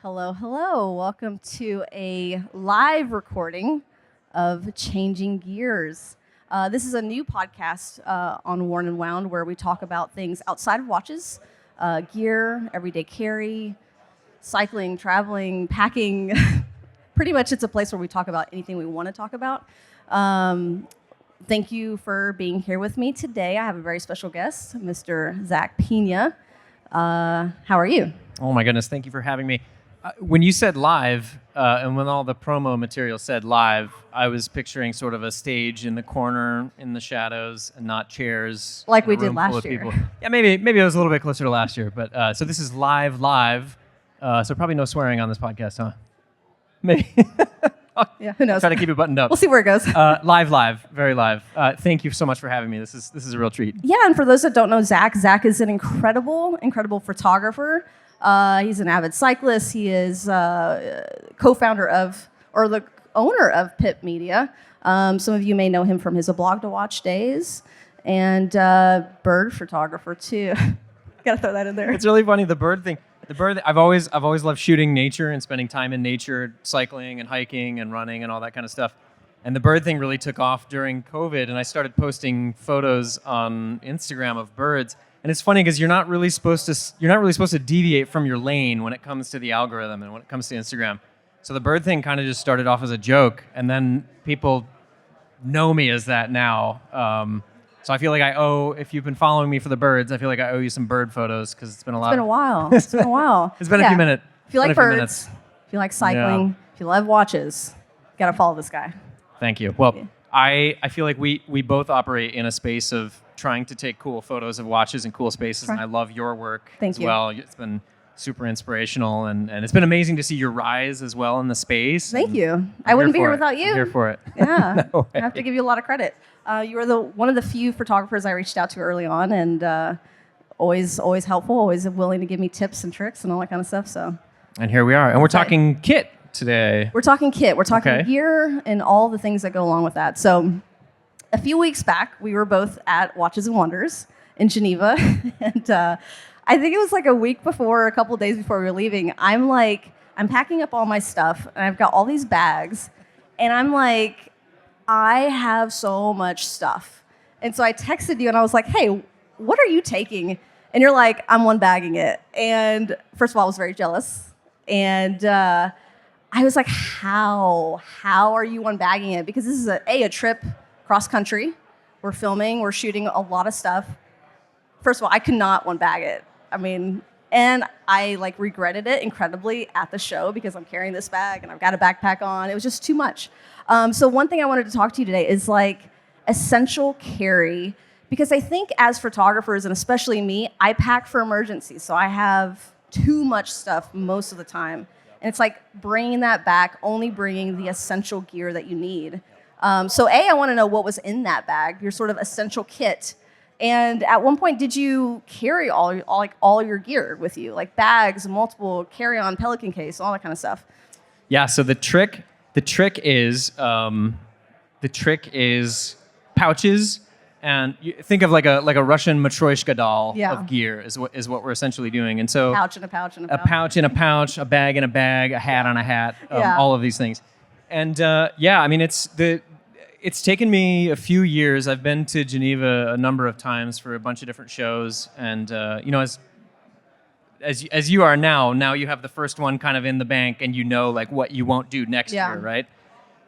Hello, hello. Welcome to a live recording of Changing Gears. This is a new podcast on Worn and Wound where we talk about things outside of watches, gear, everyday carry, cycling, traveling, packing. Pretty much it's a place where we talk about anything we want to talk about. Thank you for being here with me today. I have a very special guest, Mr. Zach Piña. How are you? Oh my goodness, thank you for having me. When you said live, and when all the promo material said live, I was picturing sort of a stage in the corner, in the shadows, and not chairs. Like we in a did room last full of year. people. Yeah, maybe it was a little bit closer to last year. But so this is live, so probably no swearing on this podcast, huh? Maybe. Yeah, who knows? Try to keep it buttoned up. We'll see where it goes. Live, very live. Thank you so much for having me. This is a real treat. Yeah, and for those that don't know Zach is an incredible photographer. He's an avid cyclist. He is co-founder of, or the owner of Pip Media. Some of you may know him from his A Blog to Watch days, and bird photographer too. Gotta throw that in there. It's really funny, the bird thing. I've always loved shooting nature and spending time in nature, cycling and hiking and running and all that kind of stuff. And the bird thing really took off during COVID, and I started posting photos on Instagram of birds. And it's funny because you're not really supposed to deviate from your lane when it comes to the algorithm and when it comes to Instagram. So the bird thing kind of just started off as a joke, and then people know me as that now. So I feel like if you've been following me for the birds, I feel like I owe you some bird photos because it's been a while. It's been a while. It's been a few minutes. If you like birds, if you like cycling, if you love watches, you gotta follow this guy. Thank you. Well, I feel like we both operate in a space of trying to take cool photos of watches in cool spaces, and I love your work as well. It's been super inspirational, and it's been amazing to see your rise as well in the space. Thank you. I wouldn't be here without you. I'm here for it. Yeah, I have to give you a lot of credit. You were one of the few photographers I reached out to early on, and always helpful, always willing to give me tips and tricks and all that kind of stuff. So. And here we are, and we're talking kit today. We're talking kit. We're talking gear and all the things that go along with that. So. A few weeks back, we were both at Watches and Wonders in Geneva, and I think it was like a week before, a couple days before we were leaving, I'm packing up all my stuff, and I've got all these bags, and I'm like, I have so much stuff. And so I texted you, and I was like, hey, what are you taking? And you're like, I'm one-bagging it. And first of all, I was very jealous, and I was like, how are you one-bagging it? Because this is a trip cross country. We're filming, we're shooting a lot of stuff. First of all, I could not one bag it. And I regretted it incredibly at the show because I'm carrying this bag and I've got a backpack on. It was just too much. So one thing I wanted to talk to you today is essential carry, because I think as photographers, and especially me, I pack for emergencies. So I have too much stuff most of the time. And it's like bringing that back, only bringing the essential gear that you need. So I want to know what was in that bag, your sort of essential kit. And at one point, did you carry all your gear with you, like bags, multiple carry-on Pelican case, all that kind of stuff? Yeah. So the trick is pouches, and you think of like a Russian Matryoshka doll of gear is what we're essentially doing. And so pouch in a pouch in a pouch. A pouch in a pouch, a bag in a bag, a hat on a hat, all of these things. And it's taken me a few years. I've been to Geneva a number of times for a bunch of different shows, and as you are now you have the first one kind of in the bank, and what you won't do next year, right?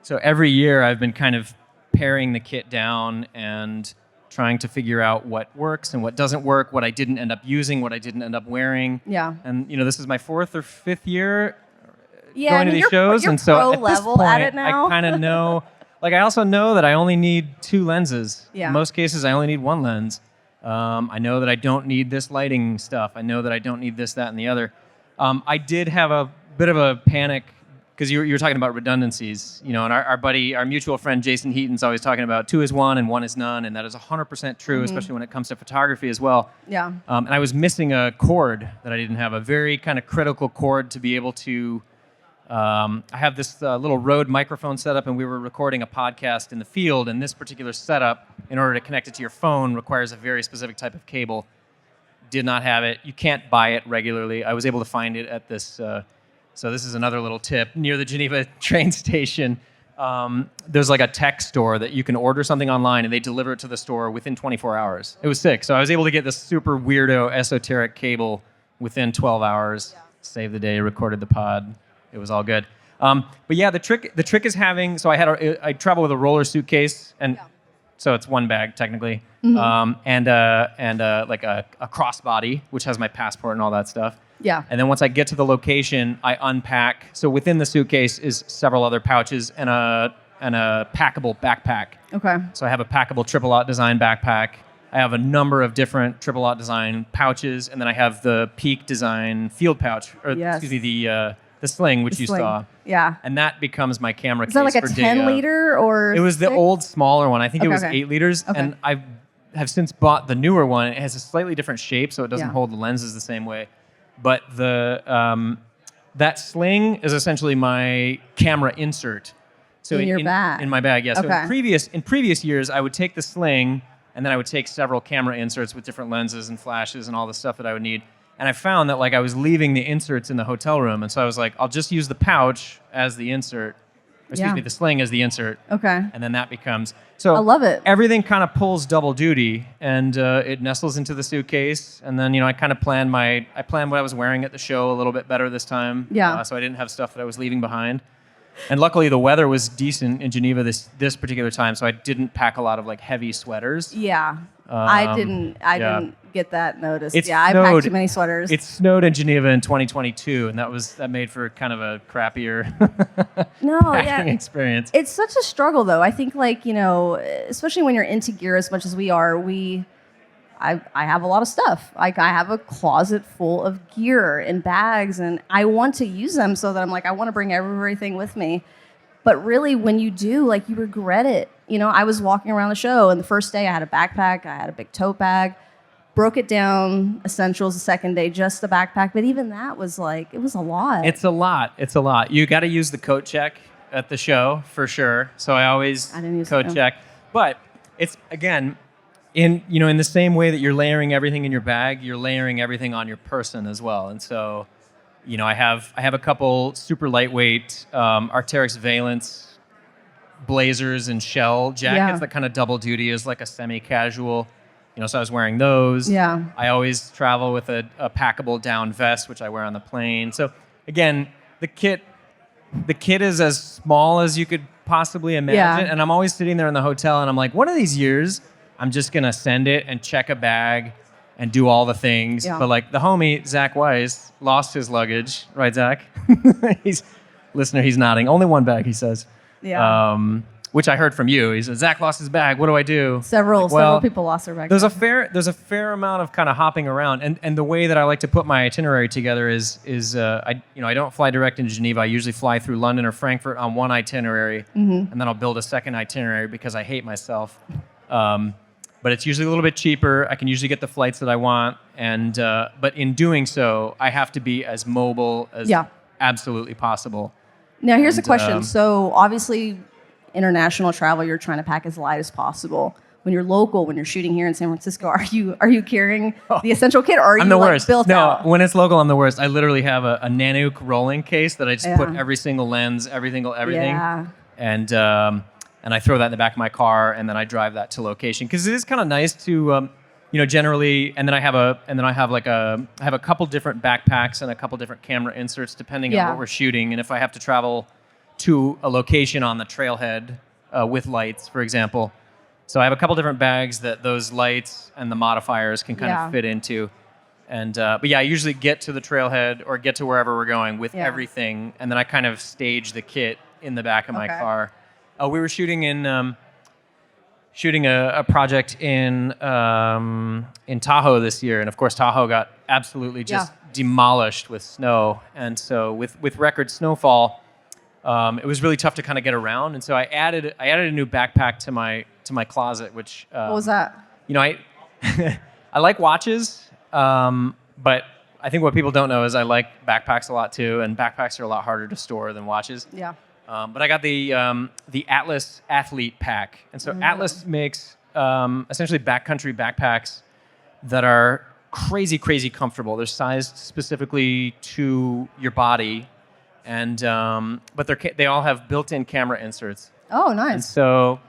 So every year I've been kind of paring the kit down and trying to figure out what works and what doesn't work, what I didn't end up using, what I didn't end up wearing. Yeah. And this is my 4th or 5th year going to these shows, you're and so pro at this level point, at it now. I kind of know. I also know that I only need 2 lenses. Yeah. In most cases, I only need 1 lens. I know that I don't need this lighting stuff. I know that I don't need this, that, and the other. I did have a bit of a panic because you were talking about redundancies. And our mutual friend Jason Heaton's always talking about 2 is 1 and 1 is none, and that is 100% true, especially when it comes to photography as well. Yeah. And I was missing a cord that I didn't have, a very kind of critical cord to be able to. I have this little Rode microphone set up, and we were recording a podcast in the field, and this particular setup, in order to connect it to your phone, requires a very specific type of cable. Did not have it. You can't buy it regularly. I was able to find it at this So this is another little tip. Near the Geneva train station, there's like a tech store that you can order something online and they deliver it to the store within 24 hours. It was sick. So I was able to get this super weirdo esoteric cable within 12 hours. Yeah. Saved the day, recorded the pod. It was all good. But yeah, the trick is having. So I travel with a roller suitcase, and so it's one bag technically, and like a crossbody, which has my passport and all that stuff. Yeah. And then once I get to the location, I unpack. So within the suitcase is several other pouches and a packable backpack. Okay. So I have a packable triple aught design backpack. I have a number of different triple aught design pouches, and then I have the Peak design field pouch, or excuse me, the sling, which you saw. Yeah. And that becomes my camera case. Is that like a 10 liter or? It was the old smaller one. I think it was 8 liters, Okay. and I have since bought the newer one. It has a slightly different shape, so it doesn't hold the lenses the same way. But the that sling is essentially my camera insert. So in your bag. In my bag, yeah. So Okay. in previous years, I would take the sling, and then I would take several camera inserts with different lenses and flashes and all the stuff that I would need. And I found that like I was leaving the inserts in the hotel room, and so I was like, I'll just use the pouch as the insert. Excuse me, the sling as the insert. Okay. And then that becomes so. I love it. Everything kind of pulls double duty, and it nestles into the suitcase. And then I kind of planned what I was wearing at the show a little bit better this time. Yeah. So I didn't have stuff that I was leaving behind. And luckily the weather was decent in Geneva this particular time, so I didn't pack a lot of like heavy sweaters. Yeah. I didn't get that notice. I packed too many sweaters. It snowed in Geneva in 2022, and that made for kind of a crappier packing experience. It's such a struggle, though. I think, like, especially when you're into gear as much as we are, I have a lot of stuff. Like, I have a closet full of gear and bags, and I want to use them so that I'm like, I want to bring everything with me. But really, when you do, like, you regret it. I was walking around the show, and the first day I had a backpack, I had a big tote bag, broke it down, essentials the second day, just the backpack. But even that was like, it was a lot. It's a lot. You got to use the coat check at the show for sure. So I always coat check. But it's, again, in the same way that you're layering everything in your bag, you're layering everything on your person as well. And so, I have a couple super lightweight Arc'teryx Valence blazers and shell jackets that kind of double duty as like a semi-casual. So I was wearing those. Yeah. I always travel with a packable down vest, which I wear on the plane. So again, the kit is as small as you could possibly imagine. Yeah. And I'm always sitting there in the hotel, and I'm like, one of these years, I'm just gonna send it and check a bag and do all the things. Yeah. But like the homie Zach Weiss lost his luggage, right, Zach? He's nodding. Only one bag, he says. Yeah. Which I heard from you. He said, Zach lost his bag. What do I do? Several people lost their bag. There's a fair amount of kind of hopping around, and the way that I like to put my itinerary together is I don't fly direct into Geneva. I usually fly through London or Frankfurt on one itinerary, and then I'll build a second itinerary because I hate myself. But it's usually a little bit cheaper. I can usually get the flights that I want, and but in doing so, I have to be as mobile as absolutely possible. Now, here's a question. So obviously, international travel, you're trying to pack as light as possible. When you're local, when you're shooting here in San Francisco, are you carrying the essential kit, or are I'm you the worst. Built out? No, when it's local, I'm the worst. I literally have a Nanook rolling case that I just put every single lens, everything, and I throw that in the back of my car, and then I drive that to location because it is kind of nice to. Generally, and then I have a couple different backpacks and a couple different camera inserts depending on what we're shooting, and if I have to travel to a location on the trailhead with lights, for example. So I have a couple different bags that those lights and the modifiers can kind of fit into. And but I usually get to the trailhead or get to wherever we're going with everything, and then I kind of stage the kit in the back of my car. We were shooting a project in Tahoe this year, and of course Tahoe got absolutely just demolished with snow, and so with record snowfall, it was really tough to kind of get around, and so I added a new backpack to my closet, which what was that? I I like watches, but I think what people don't know is I like backpacks a lot too, and backpacks are a lot harder to store than watches. Yeah. But I got the Atlas Athlete Pack, and so Atlas makes essentially backcountry backpacks that are crazy comfortable. They're sized specifically to your body, and but they all have built-in camera inserts. Oh, And nice. so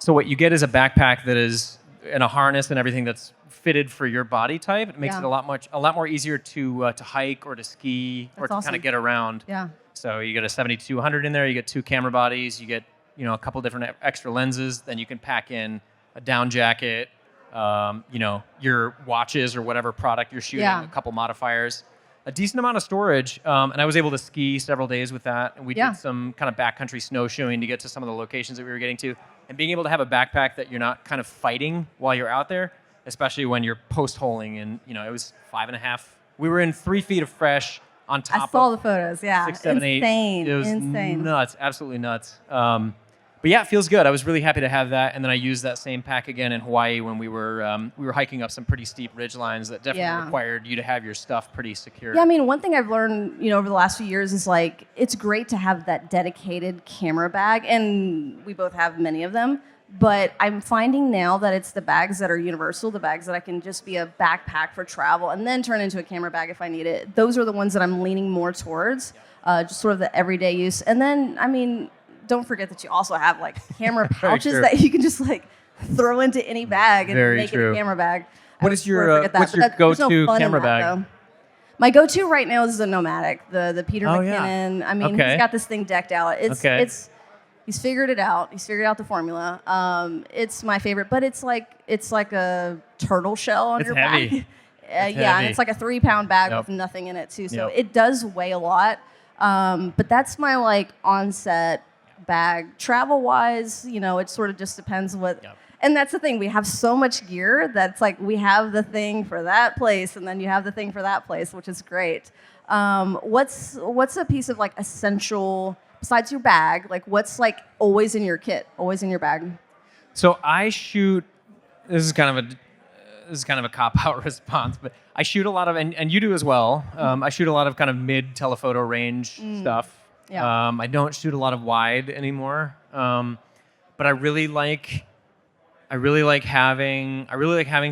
what you get is a backpack that is in a harness and everything that's fitted for your body type. It makes Yeah. it a lot more easier to hike or to ski or That's to awesome. kind of get around. Yeah. So you get a 7200 in there. You get 2 camera bodies. You get a couple different extra lenses. Then you can pack in a down jacket. Your watches or whatever product you're shooting. Yeah. A couple modifiers. A decent amount of storage, and I was able to ski several days with that. And we Yeah. did some kind of backcountry snowshoeing to get to some of the locations that we were getting to. And being able to have a backpack that you're not kind of fighting while you're out there, especially when you're post-holing. And it was 5.5. We were in 3 feet of fresh on top I saw of the photos. Yeah. 6, 7, 8. Insane. It was Insane. nuts, absolutely nuts. But yeah, it feels good. I was really happy to have that, and then I used that same pack again in Hawaii when we were hiking up some pretty steep ridge lines that definitely Yeah. required you to have your stuff pretty secure. Yeah, I mean, one thing I've learned, over the last few years is like it's great to have that dedicated camera bag, and we both have many of them. But I'm finding now that it's the bags that are universal, the bags that I can just be a backpack for travel and then turn into a camera bag if I need it. Those are the ones that I'm leaning more towards, just sort of the everyday use. And then, I mean, don't forget that you also have like camera pouches true. that you can just like throw into any bag and Very make it true. a camera bag. What I is would your, sort of forget that, what's but your there's no go-to fun in camera that, bag? though. My go-to right now is the Nomadic, the Peter Oh, yeah. McKinnon. I mean, Okay. he's got this thing decked out. Okay. He's figured it out. He's figured out the formula. It's my favorite, but it's like a turtle shell on It's your heavy. back. It's Yeah, and heavy. it's like a 3-pound bag Yep. with nothing in it too. So Yep. it does weigh a lot. But that's my like on-set bag. Travel-wise, it sort of just depends what. Yep. And that's the thing. We have so much gear that's like we have the thing for that place, and then you have the thing for that place, which is great. What's a piece of like essential besides your bag? Like what's like always in your kit, always in your bag? So I shoot. This is kind of a cop-out response, but I shoot a lot of, and you do as well. I shoot a lot of kind of mid telephoto range stuff. Yeah. I don't shoot a lot of wide anymore, but I really like having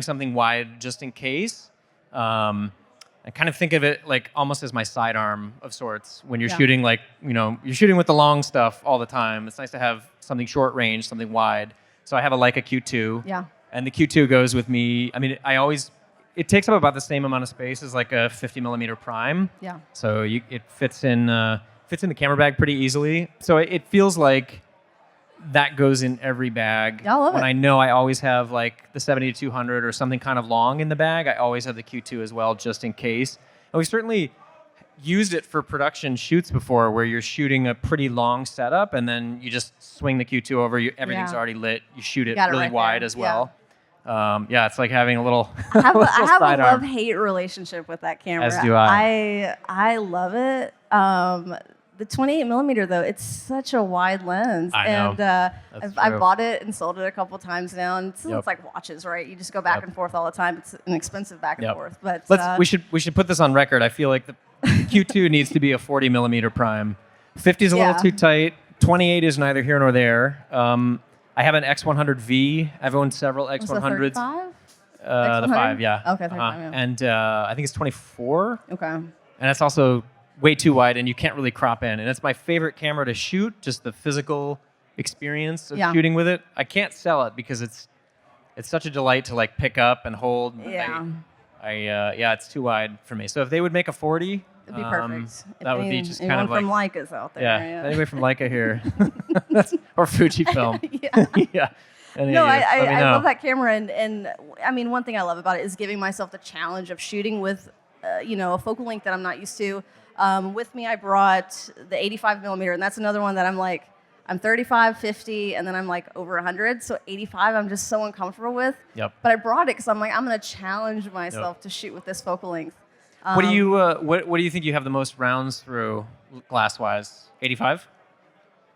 something wide just in case. I kind of think of it like almost as my sidearm of sorts. When you're Yeah. shooting, like you're shooting with the long stuff all the time. It's nice to have something short range, something wide. So I have a Leica Q2. Yeah. And the Q2 goes with me. I mean, it takes up about the same amount of space as like a 50mm prime. Yeah. So it fits in the camera bag pretty easily. So it feels like that goes in every bag. Yeah, I love when it. I know I always have like the 70-200 or something kind of long in the bag, I always have the Q2 as well, just in case. And we've certainly used it for production shoots before, where you're shooting a pretty long setup and then you just swing the Q2 over. Everything's Yeah. already lit. You shoot it Got it really right wide there. as well. It's like having a little. I have little a sidearm. love-hate relationship with that camera. As do I. I love it. The 28mm though, it's such a wide lens, I know. and That's I've true. bought it and sold it a couple times now, and it's Yep. like watches, right? You just go back Yep. and forth all the time. It's an expensive back and Yep. forth, but We should put this on record. I feel like the Q2 needs to be a 40mm prime. 50 is a little Yeah. too tight. 28 is neither here nor there. I have an X100V. I've owned several was it X100s. 35? The X100? 5, yeah. Okay, 35, yeah. And I think it's 24. Okay. And that's also way too wide, and you can't really crop in. And it's my favorite camera to shoot, just the physical experience of Yeah. shooting with it. I can't sell it because it's such a delight to like pick up and hold. but Yeah. it's too wide for me. So if they would make a 40, It'd be perfect. that would be just kind anyone of like from Leica's out there. yeah. Anybody from Leica here, or Fujifilm? Yeah. Yeah. Any No, of you, let me I know. love that camera, and I mean, one thing I love about it is giving myself the challenge of shooting with, a focal length that I'm not used to. With me, I brought the 85mm, and that's another one that I'm like, I'm 35, 50, and then I'm like over 100. So 85, I'm just so uncomfortable with. Yep. But I brought it because I'm like, I'm gonna challenge myself to shoot with this focal length. What do you what do you think you have the most rounds through glass wise? 85.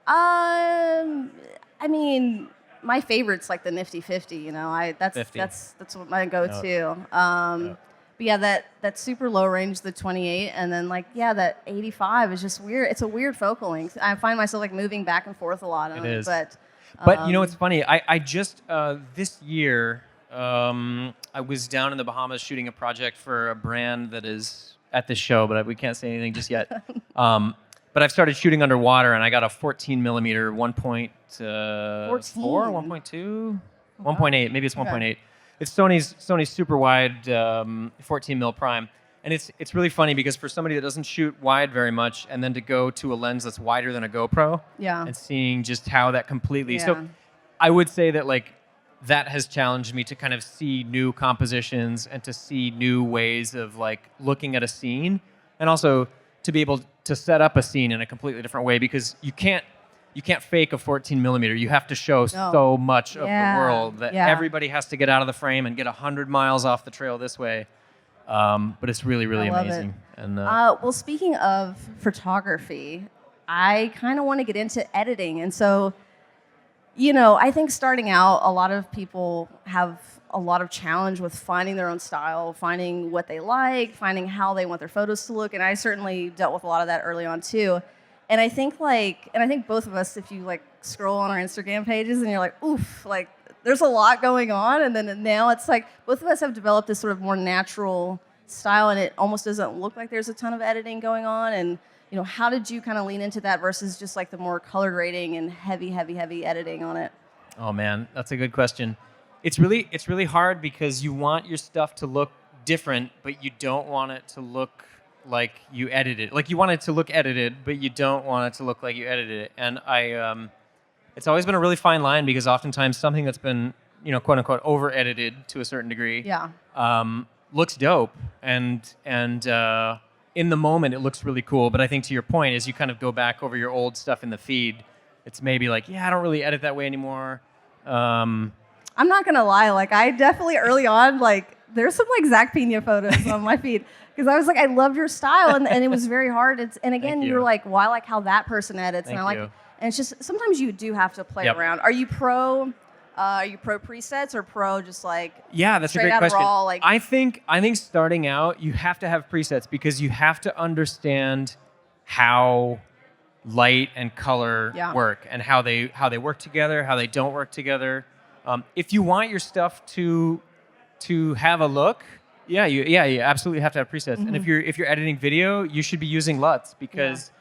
I mean, my favorite's like the nifty 50. That's 50. that's what my go-to. But yeah, that super low range, the 28, and then that 85 is just weird. It's a weird focal length. I find myself like moving back and forth a lot on It it. is. But It's funny. I just this year I was down in the Bahamas shooting a project for a brand that is at this show, but we can't say anything just yet. But but I've started shooting underwater, and I got a 14 millimeter 1.4, 1.2, 1.8. Maybe it's 1.8. It's Sony's super wide 14 mil prime, and it's really funny because for somebody that doesn't shoot wide very much, and then to go to a lens that's wider than a GoPro, and seeing just how that completely. So, I would say that like that has challenged me to kind of see new compositions and to see new ways of like looking at a scene, and also to be able to set up a scene in a completely different way, because you can't fake a 14 millimeter. You have to show so much of the world that everybody has to get out of the frame and get 100 miles off the trail this way. But it's really, really amazing. And well, speaking of photography, I kind of want to get into editing. And so, you know, I think starting out, a lot of people have a lot of challenge with finding their own style, finding what they like, finding how they want their photos to look. And I certainly dealt with a lot of that early on too. And I think both of us, if you like scroll on our Instagram pages and you're like, oof, like there's a lot going on. And then now it's like both of us have developed this sort of more natural style, and it almost doesn't look like there's a ton of editing going on. And, you know, how did you kind of lean into that versus just like the more color grading and heavy editing on it? Oh man, that's a good question. It's really hard because you want your stuff to look different, but you don't want it to look like you edited. Like you want it to look edited, but you don't want it to look like you edited it. And it's always been a really fine line, because oftentimes something that's been, you know, quote unquote over edited to a certain degree, looks dope. And in the moment it looks really cool. But I think to your point, as you kind of go back over your old stuff in the feed, it's maybe like, I don't really edit that way anymore. I'm not gonna lie, like I definitely early on, like there's some like Zach Piña photos on my feed, because I was like, I love your style, and it was very hard. And again, you're like, well, I like how that person edits, and I like, and it's just sometimes you do have to play around. Are you pro presets or pro just like that's straight a great out question. raw? Like I think starting out you have to have presets, because you have to understand how light and color work, and how they work together, how they don't work together. If you want your stuff to have a look, you absolutely have to have presets. And if you're editing video, you should be using LUTs, because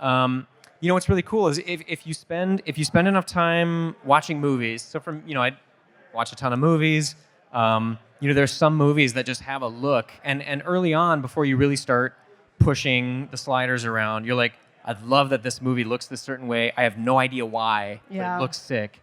you know what's really cool is if you spend enough time watching movies. So I watch a ton of movies. You know, there's some movies that just have a look, and early on, before you really start pushing the sliders around, you're like, I love that this movie looks this certain way. I have no idea why, but it looks sick.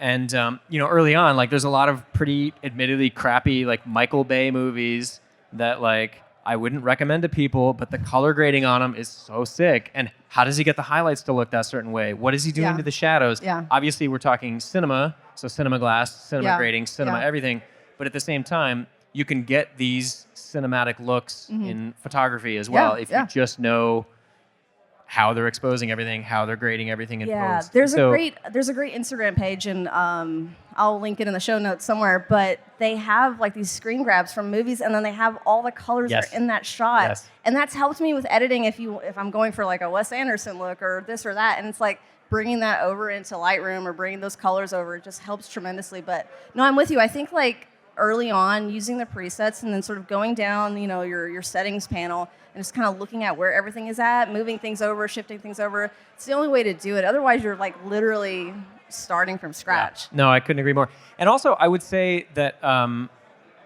And you know, early on, like there's a lot of pretty admittedly crappy like Michael Bay movies that like I wouldn't recommend to people, but the color grading on them is so sick. And how does he get the highlights to look that certain way? What is he doing to the shadows? Obviously, we're talking cinema, so cinema glass, cinema grading, cinema everything. But at the same time, you can get these cinematic looks in photography as well if you just know how they're exposing everything, how they're grading everything in post. There's a great Instagram page, and I'll link it in the show notes somewhere. But they have like these screen grabs from movies, and then they have all the colors that are in that shot, and that's helped me with editing. If I'm going for like a Wes Anderson look or this or that, and it's like bringing that over into Lightroom or bringing those colors over, it just helps tremendously. But no, I'm with you. I think like early on using the presets and then sort of going down, you know, your settings panel, and just kind of looking at where everything is at, moving things over, shifting things over. It's the only way to do it. Otherwise, you're like literally starting from scratch. No, I couldn't agree more. And also, I would say that,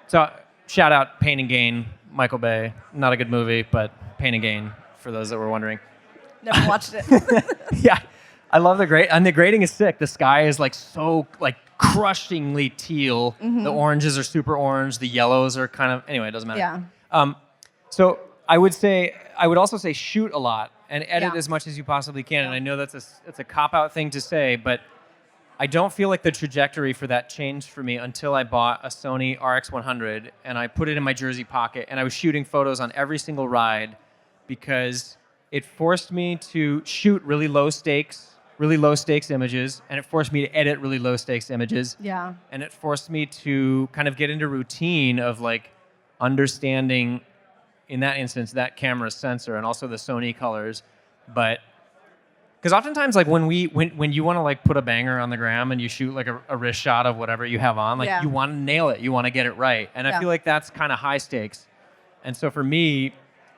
so shout out Pain and Gain, Michael Bay. Not a good movie, but Pain and Gain, for those that were wondering. Never watched it. I love the grade, and the grading is sick. The sky is like so like crushingly teal. The oranges are super orange. The yellows are kind of, anyway, it doesn't matter. So I would also say shoot a lot and edit as much as you possibly can. And I know that's a cop-out thing to say, but I don't feel like the trajectory for that changed for me until I bought a Sony RX100 and I put it in my jersey pocket, and I was shooting photos on every single ride because it forced me to shoot really low stakes images, and it forced me to edit really low stakes images. And it forced me to kind of get into routine of like understanding, in that instance, that camera's sensor and also the Sony colors. But because oftentimes, like when you want to like put a banger on the gram and you shoot like a wrist shot of whatever you have on, like you want to nail it, you want to get it right. And I feel like that's kind of high stakes. And so for me,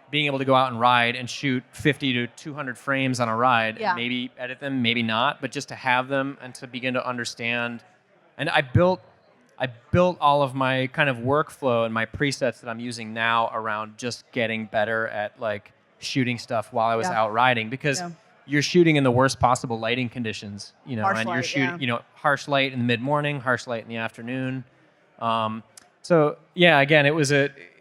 being able to go out and ride and shoot 50 to 200 frames on a ride, and maybe edit them, maybe not, but just to have them and to begin to understand. And I built all of my kind of workflow and my presets that I'm using now around just getting better at like shooting stuff while I was out riding, because you're shooting in the worst possible lighting conditions, you know, Harsh and you're light, shooting, you know, harsh light in the mid-morning, harsh light in the afternoon. So yeah, again,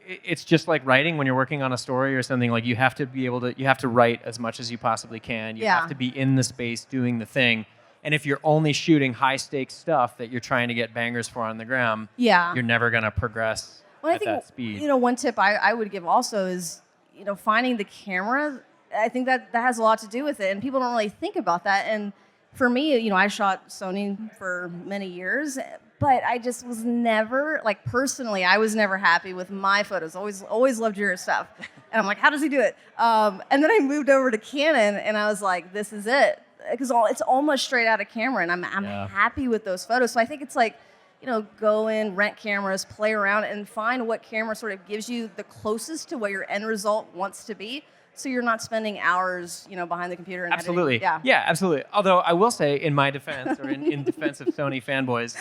it's just like writing when you're working on a story or something. Like you have to write as much as you possibly can. You have to be in the space doing the thing. And if you're only shooting high stakes stuff that you're trying to get bangers for on the gram, you're never gonna progress at that speed. You know, one tip I would give also is, you know, finding the camera. I think that has a lot to do with it, and people don't really think about that. And for me, you know, I shot Sony for many years, but I just was never, like, personally, I was never happy with my photos. Always loved your stuff. And I'm like, how does he do it? And then I moved over to Canon, and I was like, this is it. Because it's almost straight out of camera, and I'm happy with those photos. So I think it's like, you know, go in, rent cameras, play around, and find what camera sort of gives you the closest to what your end result wants to be. So you're not spending hours, you know, behind the computer and absolutely. editing. Yeah, absolutely. Although I will say, in my defense, or in defense of Sony fanboys,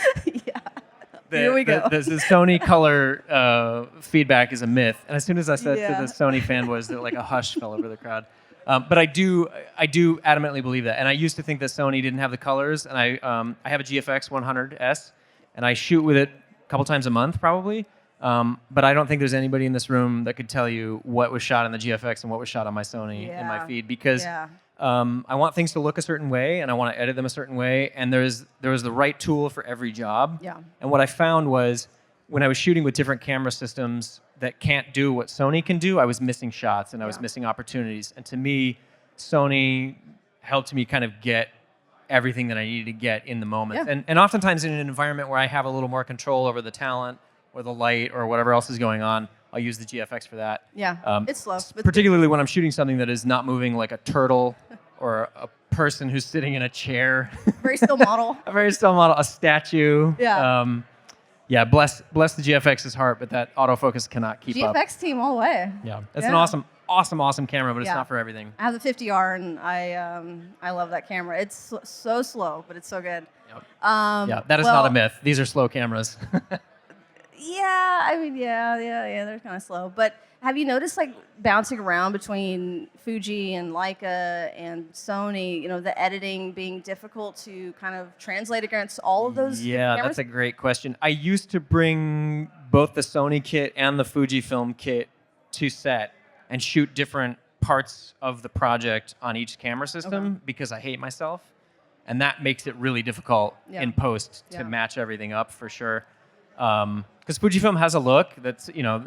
Here we go. The Sony color feedback is a myth. And as soon as I said to the Sony fanboys, like a hush fell over the crowd. But I do adamantly believe that. And I used to think that Sony didn't have the colors. And I have a GFX 100S, and I shoot with it a couple times a month probably. But I don't think there's anybody in this room that could tell you what was shot on the GFX and what was shot on my Sony in my feed, because I want things to look a certain way and I want to edit them a certain way, and there was the right tool for every job. Yeah. And what I found was when I was shooting with different camera systems that can't do what Sony can do, I was missing shots and I was missing opportunities. And to me, Sony helped me kind of get everything that I needed to get in the moment. Yeah. And oftentimes in an environment where I have a little more control over the talent or the light or whatever else is going on, I'll use the GFX for that. Yeah, it's slow. Particularly when I'm shooting something that is not moving, like a turtle or a person who's sitting in a chair. Very still model. A very still model, a statue. Yeah. Bless the GFX's heart, but that autofocus cannot keep up. GFX team all the way. Yeah, it's an awesome camera, but it's not for everything. I have the 50R, and I love that camera. It's so slow, but it's so good. Yep. That is not a myth. These are slow cameras. Yeah, I mean, they're kind of slow. But have you noticed, like, bouncing around between Fuji and Leica and Sony, you know, the editing being difficult to kind of translate against all of those cameras? That's a great question. I used to bring both the Sony kit and the Fujifilm kit to set and shoot different parts of the project on each camera system because I hate myself. And that makes it really difficult in post to match everything up, for sure. Because Fujifilm has a look that's, you know,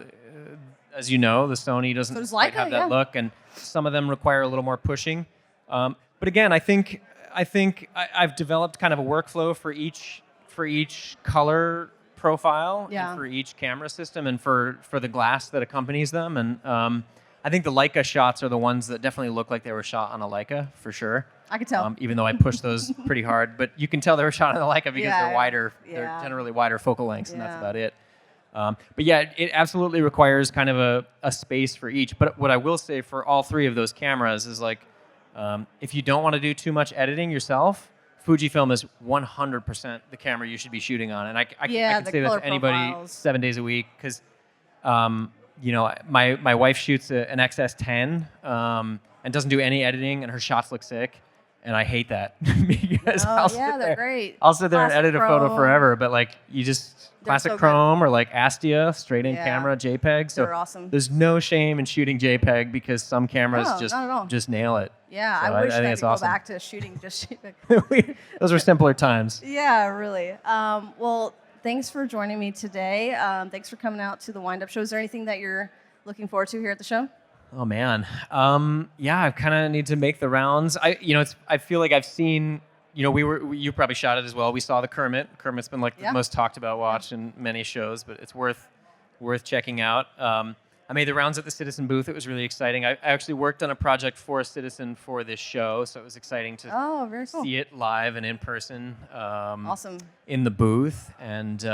as you know, the Sony doesn't quite have that look, and some of them require a little more pushing. But again, I think I've developed kind of a workflow for each color profile and for each camera system and for the glass that accompanies them. And I think the Leica shots are the ones that definitely look like they were shot on a Leica, for sure. I can tell. Even though I pushed those pretty hard, but you can tell they were shot on a Leica because they're wider. They're generally wider focal lengths, and that's about it. But yeah, it absolutely requires kind of a space for each. But what I will say for all three of those cameras is, like, if you don't want to do too much editing yourself, Fujifilm is 100% the camera you should be shooting on. And I can say that to anybody 7 days a week, because you know, my wife shoots an XS10 and doesn't do any editing, and her shots look sick. And I hate that because they're great. I'll sit there and edit a photo forever, but like you just classic chrome or like Astia, straight in camera JPEG. So they're awesome. There's no shame in shooting JPEG because some camelras just nail it. Yeah, so I wish I think could it's go awesome. back to shooting just JPEG. Those were simpler times. Yeah, really. Well, thanks for joining me today. Thanks for coming out to the Wind Up Show. Is there anything that you're looking forward to here at the show? Oh man, I kind of need to make the rounds. I feel like I've seen, you know, you probably shot it as well. We saw the Kermit. Kermit's been like the most talked about watch in many shows, but it's worth checking out. I made the rounds at the Citizen booth. It was really exciting. I actually worked on a project for a Citizen for this show, so it was exciting to see it live and in person. Awesome. In the booth, and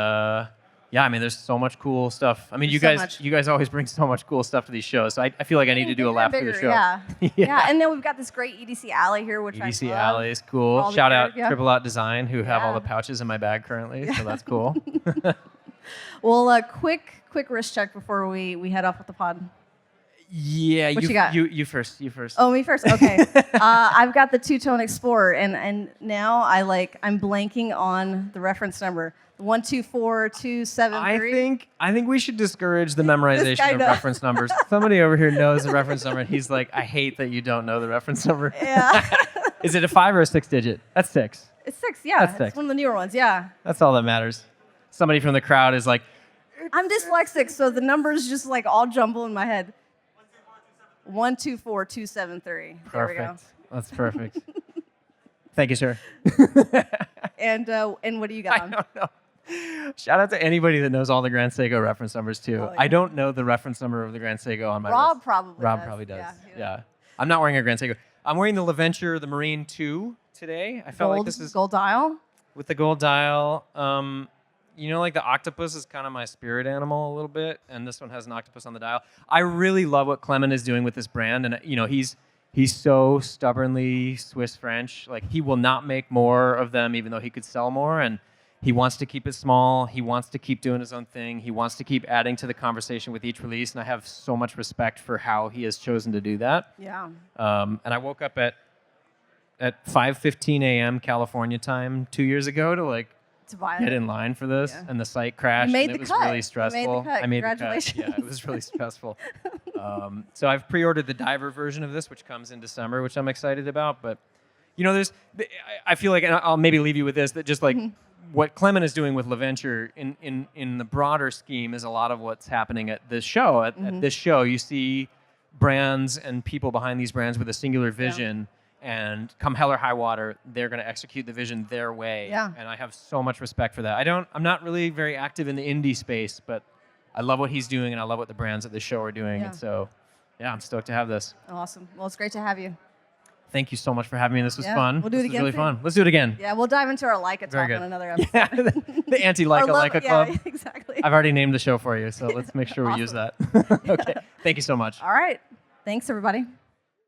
Yeah, I mean, there's so much cool stuff. I mean, you There's guys, you guys always bring so much cool stuff to these shows. So I feel like I need to do a lap through the show. Yeah. Yeah. Yeah, and then we've got this great EDC alley here, which EDC I love. Alley is cool. All the Shout out gear, yeah. Triple Out Design, who have all Yeah. the pouches in my bag currently. So that's cool. Well, quick wrist check before we head off with the pod. Yeah, What you got? You first. You first. Oh, me first. Okay. I've got the two-tone Explorer, and now I'm blanking on the reference number. 124273. I think we should discourage the memorization guy of knows. reference numbers. Somebody over here knows the reference number, and he's like, I hate that you don't know the reference number. Yeah. Is it a 5 or a 6 digit? That's 6. It's 6. Yeah, That's 6. it's one of the newer ones. Yeah. That's all that matters. Somebody from the crowd is like, I'm dyslexic, so the numbers just all jumble in my head. 124273. There we go. perfect. That's perfect. Thank you, sir. And what do you got I on? don't know. Shout out to anybody that knows all the Grand Seiko reference numbers too. Oh, yeah. I don't know the reference number of the Grand Seiko on my Rob wrist. probably Rob does. probably does. Yeah. Yeah. I'm not wearing a Grand Seiko. I'm wearing the LaVenture, the Marine 2 today. I felt like this is gold dial. with the gold dial. The octopus is kind of my spirit animal a little bit, and this one has an octopus on the dial. I really love what Clement is doing with this brand, and he's so stubbornly Swiss French. Like, he will not make more of them, even though he could sell more, and he wants to keep it small. He wants to keep doing his own thing. He wants to keep adding to the conversation with each release, and I have so much respect for how he has chosen to do that. Yeah. And I woke up at 5:15 a.m. California time 2 years ago to To buy get it. in line for this, Yeah. and the site crashed. You made and the it was cut. really You stressful. made the cut. I made the cut. Congratulations. Yeah, it was really stressful. So I've pre-ordered the diver version of this, which comes in December, which I'm excited about. But I feel like, and I'll maybe leave you with this, that just what Clement is doing with LaVenture in the broader scheme is a lot of what's happening at this show. At this show, you see brands and people behind these brands with a singular vision. And come hell or high water, they're going to execute the vision their way. Yeah. And I have so much respect for that. I'm not really very active in the indie space, but I love what he's doing, and I love what the brands at this show are doing. Yeah. And so, yeah, I'm stoked to have this. Awesome. Well, it's great to have you. Thank you so much for having me. This was Yeah, fun. we'll do it This was again really soon. fun. Let's do it again. Yeah, we'll dive into our Leica Very talk good. on another episode. Yeah, the anti-Leica Leica Club. Yeah, exactly. I've already named the show for you, so let's make sure we use that. Okay. Thank you so much. All right. Thanks, everybody.